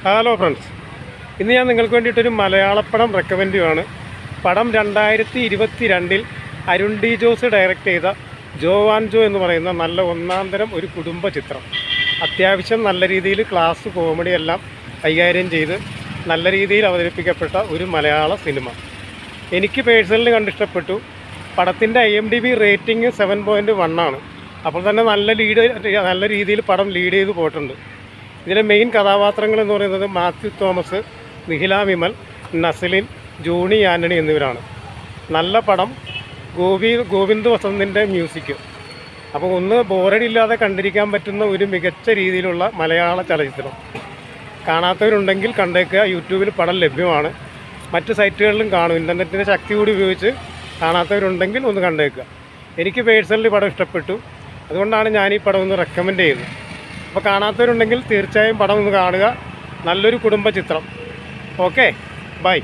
Hello friends, ഇന്ന് ഞാൻ നിങ്ങൾക്ക് വേണ്ടിയിട്ടൊരു മലയാളപ്പടം റെക്കമെൻഡ് ചെയ്യുകയാണ്. പടം 2022 അരുൺ ഡി ജോസ് ഡയറക്റ്റ് ചെയ്ത ജോ ആൻഡ് ജോ എന്ന് പറയുന്ന നല്ല ഒന്നാന്തരം ഒരു കുടുംബ ചിത്രം. അത്യാവശ്യം നല്ല രീതിയിൽ ക്ലാസ് കോമഡി എല്ലാം കൈകാര്യം ചെയ്ത് നല്ല രീതിയിൽ അവതരിപ്പിക്കപ്പെട്ട ഒരു മലയാള സിനിമ. എനിക്ക് പേഴ്സണലി കണ്ടിഷ്ടപ്പെട്ടു. പടത്തിൻ്റെ IMDb റേറ്റിംഗ് 7.1 ആണ്. അപ്പോൾ തന്നെ നല്ല രീതിയിൽ പടം ലീഡ് ചെയ്ത് പോയിട്ടുണ്ട്. ഇതിലെ മെയിൻ കഥാപാത്രങ്ങൾ എന്ന് പറയുന്നത് മാത്യു തോമസ്, നിഖില വിമൽ, നസ്ലിൻ, ജോണി ആൻ്റണി എന്നിവരാണ്. നല്ല പടം. ഗോവിന്ദ് വസന്തിൻ്റെ മ്യൂസിക്. അപ്പോൾ ഒന്ന് ബോറടി ഇല്ലാതെ കണ്ടിരിക്കാൻ പറ്റുന്ന ഒരു മികച്ച രീതിയിലുള്ള മലയാള ചലച്ചിത്രം. കാണാത്തവരുണ്ടെങ്കിൽ കണ്ടേക്കുക. യൂട്യൂബിൽ പടം ലഭ്യമാണ്. മറ്റ് സൈറ്റുകളിലും കാണും. ഇൻ്റർനെറ്റിൻ്റെ ശക്തി കൂടി ഉപയോഗിച്ച് കാണാത്തവരുണ്ടെങ്കിൽ ഒന്ന് കണ്ടേക്കുക. എനിക്ക് പേഴ്സണലി പടം ഇഷ്ടപ്പെട്ടു. അതുകൊണ്ടാണ് ഞാൻ ഈ പടം ഒന്ന് റെക്കമെൻഡ് ചെയ്യുന്നത്. അപ്പോൾ കാണാത്തവരുണ്ടെങ്കിൽ തീർച്ചയായും പടം ഒന്ന് കാണുക. നല്ലൊരു കുടുംബ ചിത്രം. Okay, by.